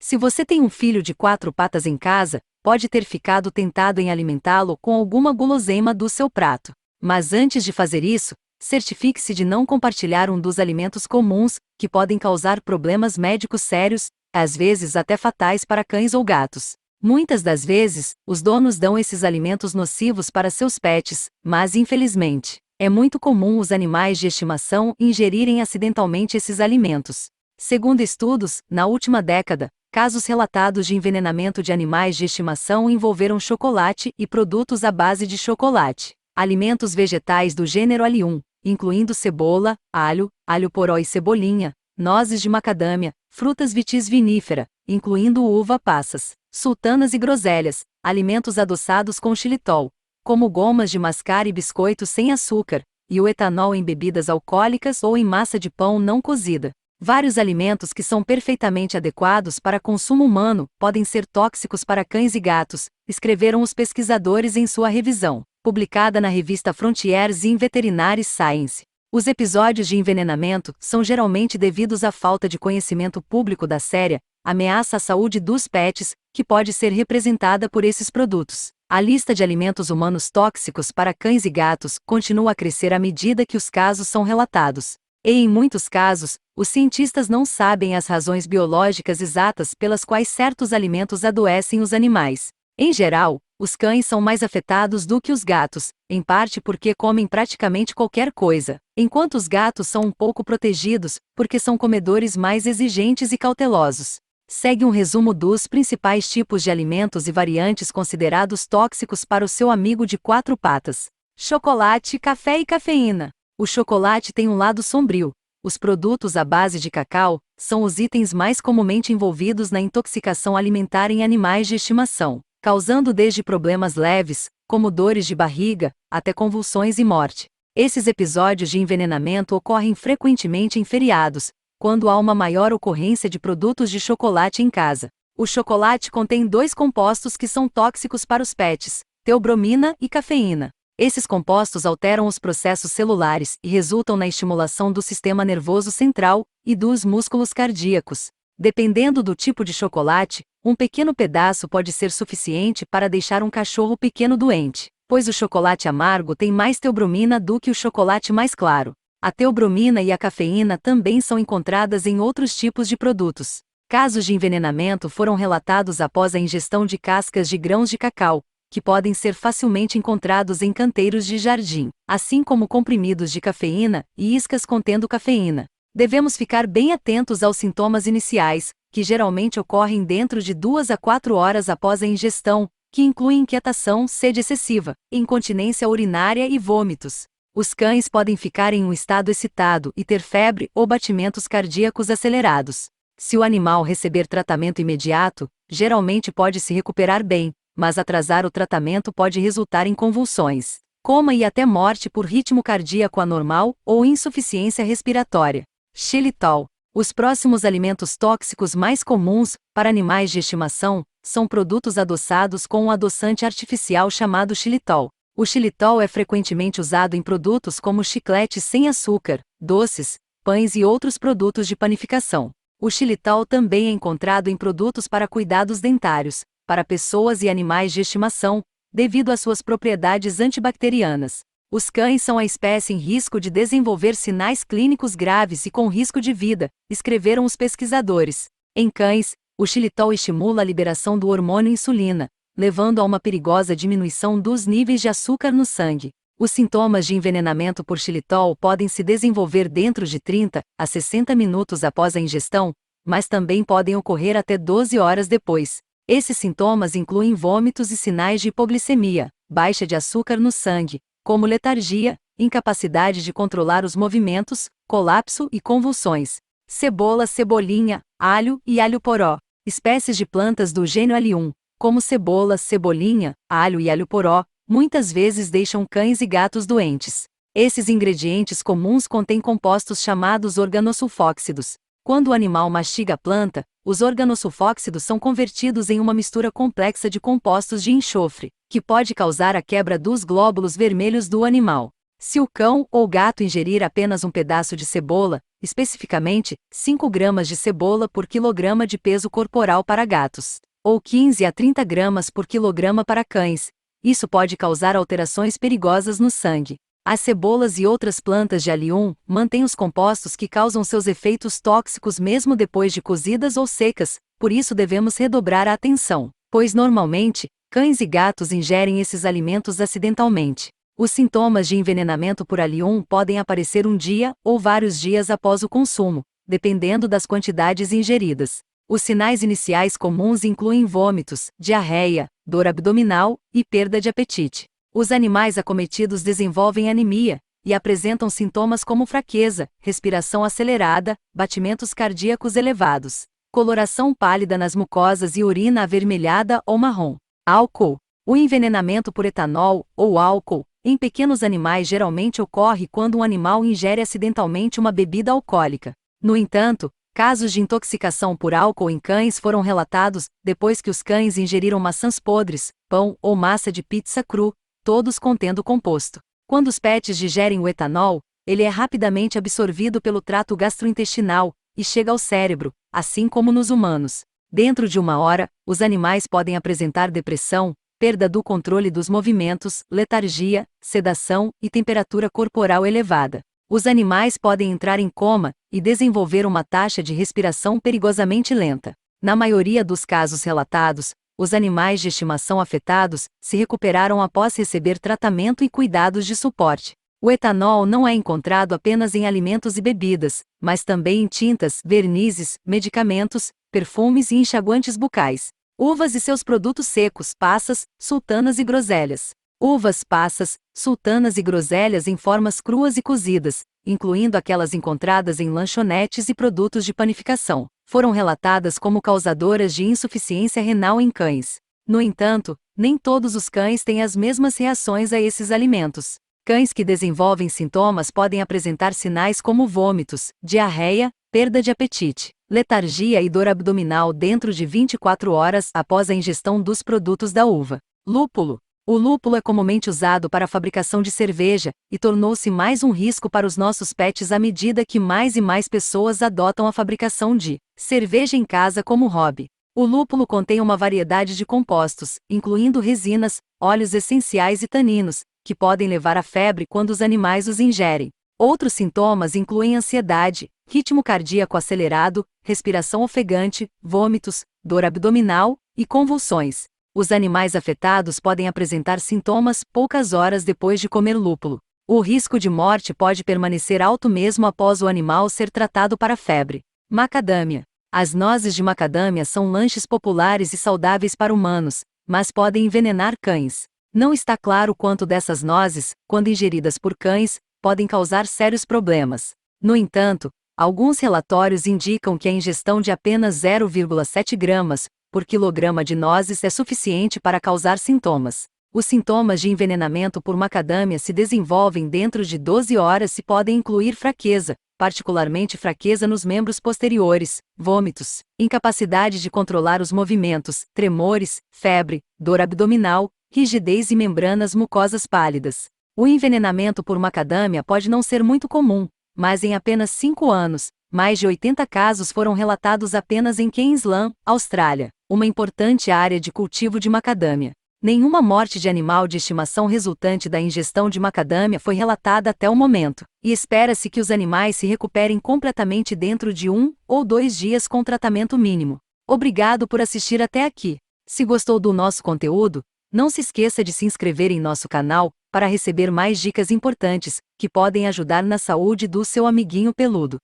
Se você tem um filho de 4 patas em casa, pode ter ficado tentado em alimentá-lo com alguma guloseima do seu prato. Mas antes de fazer isso, certifique-se de não compartilhar um dos alimentos comuns, que podem causar problemas médicos sérios, às vezes até fatais para cães ou gatos. Muitas das vezes, os donos dão esses alimentos nocivos para seus pets, mas infelizmente, é muito comum os animais de estimação ingerirem acidentalmente esses alimentos. Segundo estudos, na última década, casos relatados de envenenamento de animais de estimação envolveram chocolate e produtos à base de chocolate. Alimentos vegetais do gênero Allium, incluindo cebola, alho, alho poró e cebolinha, nozes de macadâmia, frutas vitis vinifera, incluindo uva passas, sultanas e groselhas, alimentos adoçados com xilitol, como gomas de mascar e biscoitos sem açúcar, e o etanol em bebidas alcoólicas ou em massa de pão não cozida. Vários alimentos que são perfeitamente adequados para consumo humano podem ser tóxicos para cães e gatos, escreveram os pesquisadores em sua revisão, publicada na revista Frontiers in Veterinary Science. Os episódios de envenenamento são geralmente devidos à falta de conhecimento público da séria ameaça à saúde dos pets, que pode ser representada por esses produtos. A lista de alimentos humanos tóxicos para cães e gatos continua a crescer à medida que os casos são relatados. E em muitos casos, os cientistas não sabem as razões biológicas exatas pelas quais certos alimentos adoecem os animais. Em geral, os cães são mais afetados do que os gatos, em parte porque comem praticamente qualquer coisa, enquanto os gatos são um pouco protegidos, porque são comedores mais exigentes e cautelosos. Segue um resumo dos principais tipos de alimentos e variantes considerados tóxicos para o seu amigo de 4 patas. Chocolate, café e cafeína. O chocolate tem um lado sombrio. Os produtos à base de cacau são os itens mais comumente envolvidos na intoxicação alimentar em animais de estimação, causando desde problemas leves, como dores de barriga, até convulsões e morte. Esses episódios de envenenamento ocorrem frequentemente em feriados, quando há uma maior ocorrência de produtos de chocolate em casa. O chocolate contém 2 compostos que são tóxicos para os pets, teobromina e cafeína. Esses compostos alteram os processos celulares e resultam na estimulação do sistema nervoso central e dos músculos cardíacos. Dependendo do tipo de chocolate, um pequeno pedaço pode ser suficiente para deixar um cachorro pequeno doente, pois o chocolate amargo tem mais teobromina do que o chocolate mais claro. A teobromina e a cafeína também são encontradas em outros tipos de produtos. Casos de envenenamento foram relatados após a ingestão de cascas de grãos de cacau, que podem ser facilmente encontrados em canteiros de jardim, assim como comprimidos de cafeína e iscas contendo cafeína. Devemos ficar bem atentos aos sintomas iniciais, que geralmente ocorrem dentro de 2 a 4 horas após a ingestão, que incluem inquietação, sede excessiva, incontinência urinária e vômitos. Os cães podem ficar em um estado excitado e ter febre ou batimentos cardíacos acelerados. Se o animal receber tratamento imediato, geralmente pode se recuperar bem, mas atrasar o tratamento pode resultar em convulsões, coma e até morte por ritmo cardíaco anormal ou insuficiência respiratória. Xilitol. Os próximos alimentos tóxicos mais comuns, para animais de estimação, são produtos adoçados com um adoçante artificial chamado xilitol. O xilitol é frequentemente usado em produtos como chicletes sem açúcar, doces, pães e outros produtos de panificação. O xilitol também é encontrado em produtos para cuidados dentários, para pessoas e animais de estimação, devido às suas propriedades antibacterianas. Os cães são a espécie em risco de desenvolver sinais clínicos graves e com risco de vida, escreveram os pesquisadores. Em cães, o xilitol estimula a liberação do hormônio insulina, levando a uma perigosa diminuição dos níveis de açúcar no sangue. Os sintomas de envenenamento por xilitol podem se desenvolver dentro de 30 a 60 minutos após a ingestão, mas também podem ocorrer até 12 horas depois. Esses sintomas incluem vômitos e sinais de hipoglicemia, baixa de açúcar no sangue, como letargia, incapacidade de controlar os movimentos, colapso e convulsões. Cebola, cebolinha, alho e alho poró. Espécies de plantas do gênero Allium, como cebola, cebolinha, alho e alho poró, muitas vezes deixam cães e gatos doentes. Esses ingredientes comuns contêm compostos chamados organosulfóxidos. Quando o animal mastiga a planta, os organosulfóxidos são convertidos em uma mistura complexa de compostos de enxofre, que pode causar a quebra dos glóbulos vermelhos do animal. Se o cão ou gato ingerir apenas um pedaço de cebola, especificamente 5 gramas de cebola por quilograma de peso corporal para gatos, ou 15 a 30 gramas por quilograma para cães, isso pode causar alterações perigosas no sangue. As cebolas e outras plantas de allium mantêm os compostos que causam seus efeitos tóxicos mesmo depois de cozidas ou secas, por isso devemos redobrar a atenção, pois normalmente, cães e gatos ingerem esses alimentos acidentalmente. Os sintomas de envenenamento por allium podem aparecer um dia ou vários dias após o consumo, dependendo das quantidades ingeridas. Os sinais iniciais comuns incluem vômitos, diarreia, dor abdominal e perda de apetite. Os animais acometidos desenvolvem anemia e apresentam sintomas como fraqueza, respiração acelerada, batimentos cardíacos elevados, coloração pálida nas mucosas e urina avermelhada ou marrom. Álcool. O envenenamento por etanol ou álcool em pequenos animais geralmente ocorre quando um animal ingere acidentalmente uma bebida alcoólica. No entanto, casos de intoxicação por álcool em cães foram relatados depois que os cães ingeriram maçãs podres, pão ou massa de pizza cru, todos contendo composto. Quando os pets digerem o etanol, ele é rapidamente absorvido pelo trato gastrointestinal e chega ao cérebro, assim como nos humanos. Dentro de 1 hora, os animais podem apresentar depressão, perda do controle dos movimentos, letargia, sedação e temperatura corporal elevada. Os animais podem entrar em coma e desenvolver uma taxa de respiração perigosamente lenta. Na maioria dos casos relatados, os animais de estimação afetados se recuperaram após receber tratamento e cuidados de suporte. O etanol não é encontrado apenas em alimentos e bebidas, mas também em tintas, vernizes, medicamentos, perfumes e enxaguantes bucais. Uvas e seus produtos secos, passas, sultanas e groselhas. Uvas, passas, sultanas e groselhas em formas cruas e cozidas, incluindo aquelas encontradas em lanchonetes e produtos de panificação, foram relatadas como causadoras de insuficiência renal em cães. No entanto, nem todos os cães têm as mesmas reações a esses alimentos. Cães que desenvolvem sintomas podem apresentar sinais como vômitos, diarreia, perda de apetite, letargia e dor abdominal dentro de 24 horas após a ingestão dos produtos da uva. Lúpulo. O lúpulo é comumente usado para a fabricação de cerveja e tornou-se mais um risco para os nossos pets à medida que mais e mais pessoas adotam a fabricação de cerveja em casa como hobby. O lúpulo contém uma variedade de compostos, incluindo resinas, óleos essenciais e taninos, que podem levar à febre quando os animais os ingerem. Outros sintomas incluem ansiedade, ritmo cardíaco acelerado, respiração ofegante, vômitos, dor abdominal e convulsões. Os animais afetados podem apresentar sintomas poucas horas depois de comer lúpulo. O risco de morte pode permanecer alto mesmo após o animal ser tratado para febre. Macadâmia. As nozes de macadâmia são lanches populares e saudáveis para humanos, mas podem envenenar cães. Não está claro quanto dessas nozes, quando ingeridas por cães, podem causar sérios problemas. No entanto, alguns relatórios indicam que a ingestão de apenas 0,7 gramas por quilograma de nozes é suficiente para causar sintomas. Os sintomas de envenenamento por macadâmia se desenvolvem dentro de 12 horas e podem incluir fraqueza, particularmente fraqueza nos membros posteriores, vômitos, incapacidade de controlar os movimentos, tremores, febre, dor abdominal, rigidez e membranas mucosas pálidas. O envenenamento por macadâmia pode não ser muito comum, mas em apenas 5 anos, mais de 80 casos foram relatados apenas em Queensland, Austrália, uma importante área de cultivo de macadâmia. Nenhuma morte de animal de estimação resultante da ingestão de macadâmia foi relatada até o momento, e espera-se que os animais se recuperem completamente dentro de 1 ou 2 dias com tratamento mínimo. Obrigado por assistir até aqui. Se gostou do nosso conteúdo, não se esqueça de se inscrever em nosso canal para receber mais dicas importantes que podem ajudar na saúde do seu amiguinho peludo.